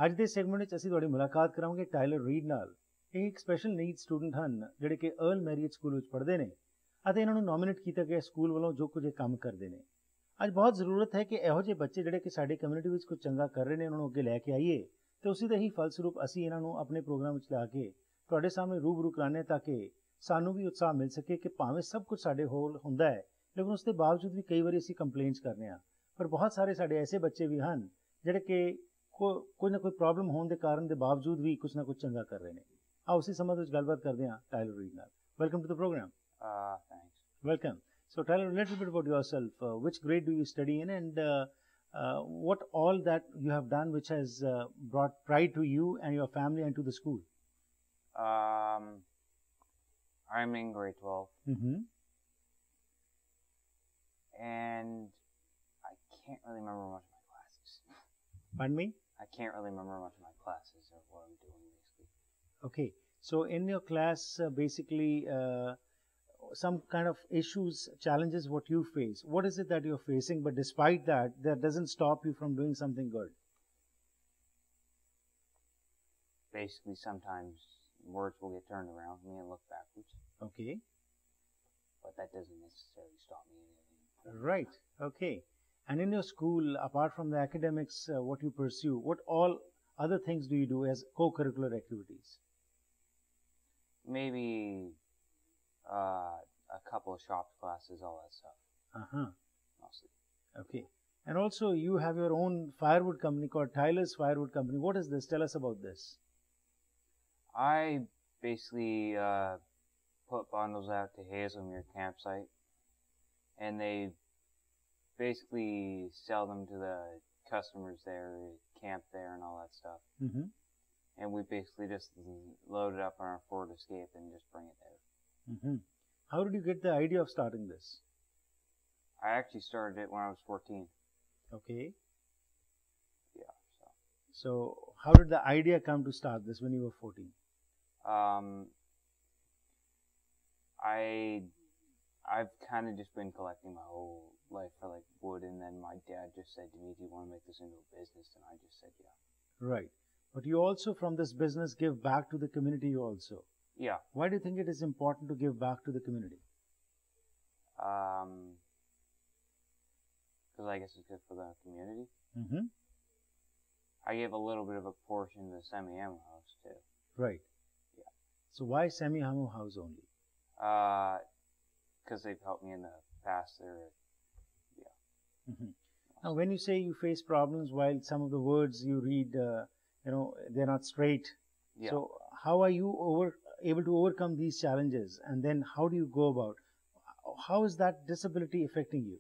ਅੱਜ ਦੇ ਸੈਗਮੈਂਟ ਵਿੱਚ ਅਸੀਂ ਤੁਹਾਡੀ ਮੁਲਾਕਾਤ ਕਰਾਂਗੇ ਟਾਇਲਰ ਰੀਡ ਨਾਲ। ਇਹ ਇੱਕ ਸਪੈਸ਼ਲ ਨੀਡ ਸਟੂਡੈਂਟ ਹਨ ਜਿਹੜੇ ਕਿ अर्ल मैरियट ਸਕੂਲ ਵਿੱਚ ਪੜ੍ਹਦੇ ਨੇ ਅਤੇ ਇਹਨਾਂ ਨੂੰ ਨੋਮੀਨੇਟ ਕੀਤਾ ਗਿਆ ਸਕੂਲ ਵੱਲੋਂ ਜੋ ਕੁਝ ਇਹ ਕੰਮ ਕਰਦੇ ਨੇ। ਅੱਜ ਬਹੁਤ ਜ਼ਰੂਰਤ ਹੈ ਕਿ ਇਹੋ ਜਿਹੇ ਬੱਚੇ ਜਿਹੜੇ ਕਿ ਸਾਡੀ ਕਮਿਊਨਿਟੀ ਵਿੱਚ ਕੁਝ ਚੰਗਾ ਕਰ ਰਹੇ ਨੇ ਉਹਨਾਂ ਨੂੰ ਅੱਗੇ ਲੈ ਕੇ ਆਈਏ ਤੇ ਉਸੇ ਦੇ ਹੀ ਫਲਸਰੂਪ ਅਸੀਂ ਇਹਨਾਂ ਨੂੰ ਆਪਣੇ ਪ੍ਰੋਗਰਾਮ ਵਿੱਚ ਲਾ ਕੇ ਤੁਹਾਡੇ ਸਾਹਮਣੇ ਰੂਬਰੂ ਕਰਾਣੇ ਤਾਂ ਕਿ ਸਾਨੂੰ ਵੀ ਉਤਸ਼ਾਹ ਮਿਲ ਸਕੇ ਕਿ ਭਾਵੇਂ ਸਭ ਕੁਝ ਸਾਡੇ ਹੋਲ ਹੁੰਦਾ ਹੈ ਲੇਕਿਨ ਉਸ ਦੇ ਬਾਵਜੂਦ ਵੀ ਕਈ ਵਾਰੀ ਅਸੀਂ ਕੰਪਲੇਂਟਸ ਕਰਨੇ ਆ ਪਰ ਬਹੁਤ ਸਾਰੇ ਸਾਡੇ ਐਸੇ ਬੱਚੇ ਵੀ ਹਨ ਜਿਹੜੇ ਕਿ ਕੋਈ ਨਾ ਕੋਈ ਪ੍ਰੋਬਲਮ ਹੋਣ ਦੇ ਕਾਰਨ ਦੇ ਬਾਵਜੂਦ ਵੀ ਕੁਝ ਨਾ ਕੁਝ ਚੰਗਾ ਕਰ ਰਹੇ ਨੇ। ਆਓ ਉਸੇ ਸੰਬੰਧ ਵਿੱਚ ਗੱਲਬਾਤ ਕਰਦੇ ਹਾਂ ਟਾਇਲਰ ਰੀਡ ਨਾਲ। Welcome to the program. Thanks. Welcome. So tell us a little bit about yourself. Which grade do you study in and what all that you have done which has brought pride to you and your family and to the school? I'm in grade 12. Mm-hmm. And I can't really remember much of my classes. Pardon me? I can't really remember much of my classes or what I'm doing basically. Okay. So in your class, basically, some kind of issues, challenges what you face. What is it that you're facing? But despite that, that doesn't stop you from doing something good. Basically, sometimes words will get turned around for me and look backwards. Okay. But that doesn't necessarily stop me in anything. Right. Okay. And in your school, apart from the academics, what you pursue, what all other things do you do as co-curricular activities? Maybe a couple of shop classes, all that stuff. Uh-huh. Mostly. Okay. And also you have your own firewood company called Tyler's Firewood Company. What is this? Tell us about this. I basically put bundles out to Hazelmere campsite, and they basically sell them to the customers there, camp there and all that stuff. Mm-hmm. And we basically just load it up on our Ford Escape and just bring it there. Mm-hmm. How did you get the idea of starting this? I actually started it when I was 14. Okay. Yeah, So how did the idea come to start this when you were 14? I've kind of just been collecting my whole life for like wood, and then my dad just said to me, "Do you want to make this into a business?" And I just said, "Yeah." Right. But you also from this business give back to the community also. Yeah. Why do you think it is important to give back to the community? Because I guess it's good for the community. Mm-hmm. I gave a little bit of a portion to the Semi-Ammo House too. Right. Yeah. So why Semi-Ammo House only? Because they've helped me in the past. Yeah. Mm-hmm. Now, when you say you face problems while some of the words you read, they're not straight. Yeah. So how are you able to overcome these challenges? And then how do you go about? How is that disability affecting you?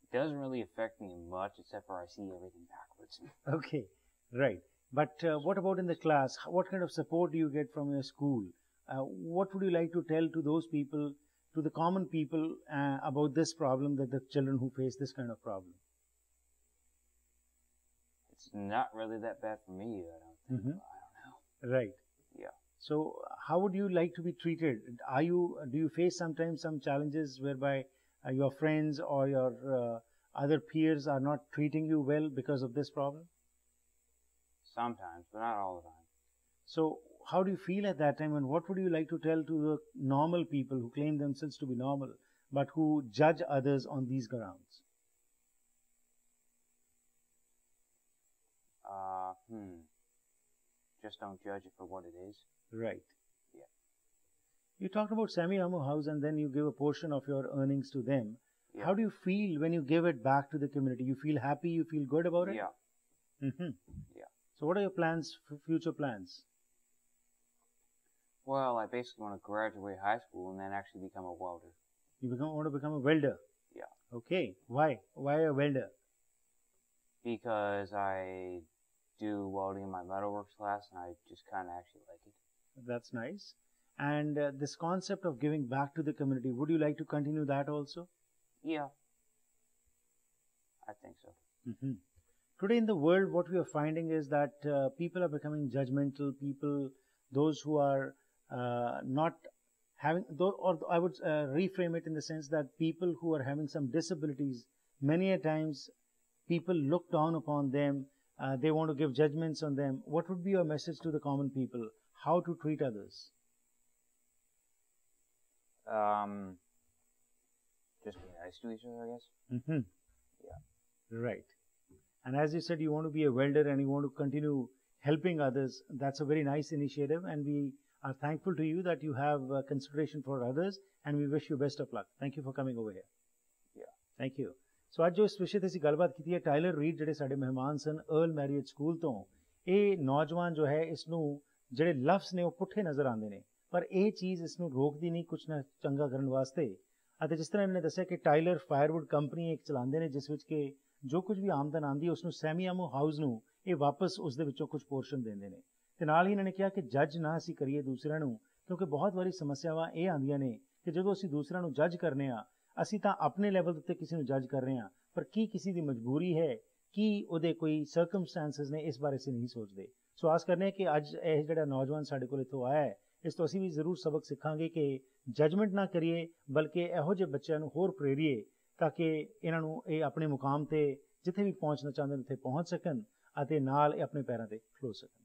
It doesn't really affect me much, except for I see everything backwards. Okay, right. But what about in the class? What kind of support do you get from your school? What would you like to tell to those people, to the common people, about this problem that the children who face this kind of problem? It's not really that bad for me, I don't think. Mm-hmm. I don't know. Right. Yeah. So how would you like to be treated? Do you face sometimes some challenges whereby your friends or your other peers are not treating you well because of this problem? Sometimes, but not all the time. So how do you feel at that time, and what would you like to tell to the normal people who claim themselves to be normal but who judge others on these grounds? Just don't judge it for what it is. Right. Yeah. You talked about Semi-Ammo House and then you give a portion of your earnings to them. Yeah. How do you feel when you give it back to the community? You feel happy? You feel good about it? Yeah. Mm-hmm. Yeah. So what are your plans, future plans? Well, I basically want to graduate high school and then actually become a welder. You want to become a welder? Yeah. Okay. Why? Why a welder? Because I do welding in my metalworks class and I just kind of actually like it. That's nice. And this concept of giving back to the community, would you like to continue that also? Yeah. I think so. Mm-hmm. Today in the world, what we are finding is that people are becoming judgmental. Those who are not having, or I would reframe it in the sense that people who are having some disabilities, many a times people look down upon them. they want to give judgments on them. What would be your message to the common people? How to treat others? Just be nice to each other, I guess. Mm-hmm. Yeah. Right. And as you said, you want to be a welder and you want to continue helping others. That's a very nice initiative, and we are thankful to you that you have consideration for others, and we wish you best of luck. Thank you for coming over here. Yeah. Thank you. So ਅੱਜ ਜੋ ਇਸ ਵਿਸ਼ੇ ਤੇ ਅਸੀਂ ਗੱਲਬਾਤ ਕੀਤੀ ਹੈ, Tylor read ਜਿਹੜੇ ਸਾਡੇ ਮਹਿਮਾਨ ਸਨ अर्ल मैरियट ਸਕੂਲ ਤੋਂ, ਇਹ ਨੌਜਵਾਨ ਜੋ ਹੈ ਇਸ ਨੂੰ ਜਿਹੜੇ ਲਫ਼ਜ਼ ਨੇ ਉਹ ਪੁੱਠੇ ਨਜ਼ਰ ਆਉਂਦੇ ਨੇ, ਪਰ ਇਹ ਚੀਜ਼ ਇਸ ਨੂੰ ਰੋਕਦੀ ਨਹੀਂ ਕੁਛ ਨਾ ਚੰਗਾ ਕਰਨ ਵਾਸਤੇ। ਅਤੇ ਜਿਸ ਤਰ੍ਹਾਂ ਇਹਨੇ ਦੱਸਿਆ ਕਿ ਟਾਇਲਰ ਫਾਇਰਵੁੱਡ ਕੰਪਨੀ ਇੱਕ ਚਲਾਉਂਦੇ ਨੇ ਜਿਸ ਵਿੱਚ ਕਿ ਜੋ ਕੁਝ ਵੀ ਆਮਦਨ ਆਉਂਦੀ ਹੈ ਉਸ ਨੂੰ ਸੈਮੀਆਮੋ ਹਾਊਸ ਨੂੰ ਇਹ ਵਾਪਸ ਉਸ ਦੇ ਵਿੱਚੋਂ ਕੁਝ ਪੋਰਸ਼ਨ ਦਿੰਦੇ ਨੇ। ਤੇ ਨਾਲ ਹੀ ਇਹਨਾਂ ਨੇ ਕਿਹਾ ਕਿ ਜੱਜ ਨਾ ਅਸੀਂ ਕਰੀਏ ਦੂਸਰਿਆਂ ਨੂੰ, ਕਿਉਂਕਿ ਬਹੁਤ ਵਾਰੀ ਸਮੱਸਿਆਵਾਂ ਇਹ ਆਉਂਦੀਆਂ ਨੇ ਕਿ ਜਦੋਂ ਅਸੀਂ ਦੂਸਰਿਆਂ ਨੂੰ ਜੱਜ ਕਰਨੇ ਆ, ਅਸੀਂ ਤਾਂ ਆਪਣੇ ਲੈਵਲ ਉੱਤੇ ਕਿਸੇ ਨੂੰ ਜੱਜ ਕਰ ਰਹੇ ਹਾਂ, ਪਰ ਕੀ ਕਿਸੇ ਦੀ ਮਜਬੂਰੀ ਹੈ, ਕੀ ਉਹਦੇ ਕੋਈ ਸਰਕਮਸਟੈਂਸਸ ਨੇ, ਇਸ ਬਾਰੇ ਅਸੀਂ ਨਹੀਂ ਸੋਚਦੇ। ਸੋ ਆਸ ਕਰਨੇ ਹਾਂ ਕਿ ਅੱਜ ਇਹ ਜਿਹੜਾ ਨੌਜਵਾਨ ਸਾਡੇ ਕੋਲ ਇੱਥੋਂ ਆਇਆ ਹੈ, ਇਸ ਤੋਂ ਅਸੀਂ ਵੀ ਜ਼ਰੂਰ ਸਬਕ ਸਿੱਖਾਂਗੇ ਕਿ ਜਜਮੈਂਟ ਨਾ ਕਰੀਏ, ਬਲਕਿ ਇਹੋ ਜਿਹੇ ਬੱਚਿਆਂ ਨੂੰ ਹੋਰ ਪ੍ਰੇਰੀਏ ਤਾਂ ਕਿ ਇਹਨਾਂ ਨੂੰ ਇਹ ਆਪਣੇ ਮੁਕਾਮ ਤੇ ਜਿੱਥੇ ਵੀ ਪਹੁੰਚਣਾ ਚਾਹੁੰਦੇ ਨੇ ਉੱਥੇ ਪਹੁੰਚ ਸਕਣ ਅਤੇ ਨਾਲ ਇਹ ਆਪਣੇ ਪੈਰਾਂ ਤੇ ਖਲੋ ਸਕਣ।